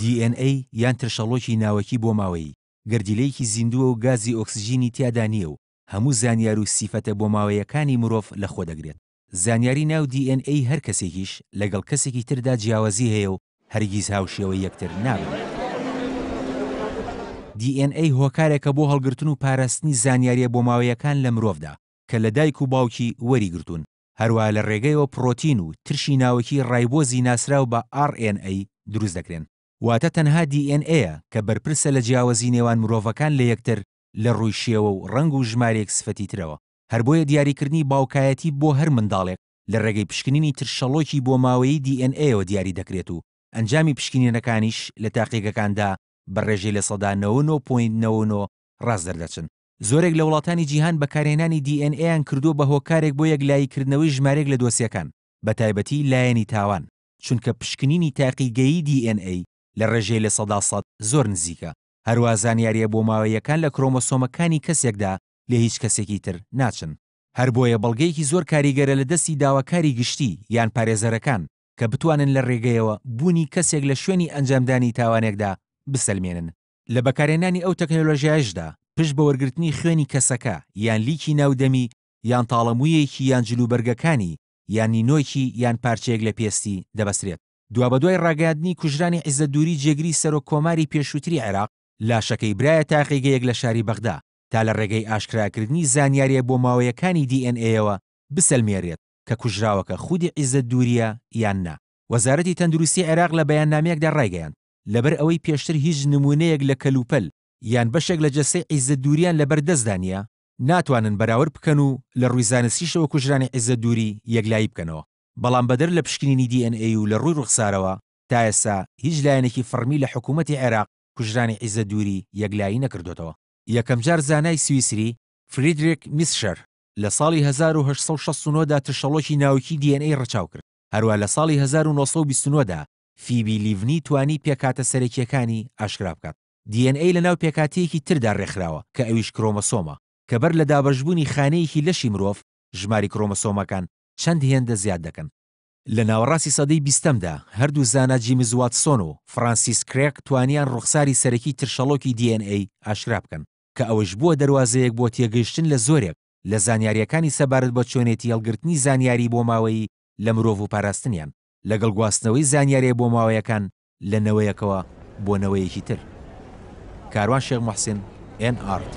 DNA یان ترشەڵۆکی ناوەکی بۆ ماوەیی گەردیلەیەکی زیندووە و گازی ئۆکسجینی تیادا نییە و هەموو زانیار و سیفەتە بۆ ماوەیەکانی مرۆڤ لەخۆ دەگرێت. زانیاری ناو DNA هەر کەسێکیش لەگەڵ کەسێکی تردا جیاوازی هەیە و هەرگیز هاوشێوە یەکتر نابن. DNA هۆکارێکە بۆ هەڵگرتن و پاراستنی زانیاریە بۆ ماوەیەکان لە مرۆڤدا کە لە دایک و باوکی وەریگرتوون. هەروە لە ڕێگەیەوە پرۆتین و ترشی ناوەکی ڕایبۆزی ناسراو بە RNA دروست دەکرێن. واتە تەنها DNA کە بەرپرسە لە جیاوازی نێوان مرۆڤەکان لە یەکتر لە ڕووی شێوە و ڕنگ و ژمارەیەک سفەتی ترەوە. هەر بۆیە دیاریکردنی باوکایەتی بۆ هەر منداڵێک لە ڕێگەی پشکنینی ترشەڵۆکی بۆ ماوەیی DNA دیاری دەکرێت و ئەنجامی پشکنینەکانیش لە تاقیگەکاندا بە ڕێژەی لە سەدا 99.99 ڕاست دەردەچن. زۆرێک لە وڵاتانی جیهان بەکارهێنانی DNA کردو بە هۆکارێک بۆ یەکلاییکردنەوەی ژمارەیەک لە دۆسیەکان بە تایبەتی لایەنی تاوان، چونکە پشکنینی تاقیگەیی DNA لە ڕێژەی لە سەدا 100 زۆر نزیکە. هەروە زانیاریە بۆ ماوەیەکان لە کرۆمۆسۆمەکانی کەسێکدا لە هیچ کەسێکی تر ناچن. هەر بۆیە بەڵگەیەکی زۆر کاریگەرە لە دەستی داواکاری گشتی یان پارێزەرەکان کە بتوانن لە ڕێگەیەوە بوونی کەسێک لە شوێنی ئەنجامدانی تاوانێکدا بسەلمێنن. لە بەکارهێنانی ئەو تەکنۆلۆژیایشدا پشت بە وەرگرتنی خوێنی کەسەکە یان لیکی ناودەمی یان تاڵەموویەکی یان جلوبەرگەکانی یان نینۆکی یان پارچەیەک لە پێستی دەبەسرێت. دوابەدوای ڕاگەیاندنی کوژرانی عیزەتدووری جێگری سەرۆک کۆماری پێشووتری عێراق لاشەکەی برایە تاقیگەیەک لە شاری بەغدا تا لە ڕێگەی ئاشکراکردنی زانیاریە بۆ ماوەیەکانی DNA بسەلمێرێت کە کوژراوەکە خودی عیزەتدووریە یان نا. وەزارەتی تەندروستی عێراق لە بەیاننامەیەکدا ڕایگەیاند لەبەر ئەوەی پێشتر هیچ نمونەیەک لە کەلوپەل یان بەشێک لە جەستەی عیزەتدووریان لەبەردەستدانە ناتوانن بەراورد بکەن و لە ڕووی زانستیشەوە کوژرانی عیزەتدووری یەکلایی بکەنەوە. بەڵام بەدەر لە پشکنینی DNA و لە ڕووی ڕوخسارەوە تا ئێستا هیچ لایەنێکی فەرمی لە حکوومەتی عێراق کوژرانی عیزەتدووری یەکلایی نەکردوێتەوە. یەکەم جار زانای سویسری فریدریک میسشەر لە ساڵی 1869دا ترشەڵۆکی ناوکی DNA ڕەچاو کرد. هەروە لە ساڵی 1929دا فیبی لیڤنی توانی پێکاتە سەرەکیەکانی ئاشکرا بکات. DNA لە ناو پێکاتەیەکی تردا ڕێکخراوە کە ئەویش کرۆمۆسۆمە کە بەر لە دابەشبوونی خانەیەکی لەشی مرۆڤ ژماری کرۆمۆسۆمەکان چەند هێندە زیاد دەکەن. لە ناوەڕاستی سەدەی 20دا هەردوو زانا جیمز واتسۆن و فرانسیس کرێک توانیان ڕوخساری سەرەکی ترشەڵۆکی DNA ئاشکرا بکەن کە ئەوەش بووە دەواازەیەک بۆ تێگەیشتن لە زۆرێک لە زانیاریەکانی سەبارەت بە چۆنێتی هەڵگرتنی زانیاری بۆ ماوەیی لە مرۆڤ و پاراستنیان لەگەڵ گواستنەوەی زانیاریە بۆ ماوەیەکان لە نەوەیەکەوە بۆ نەوەیەکی تر. کاروان شێخ موحسین NRT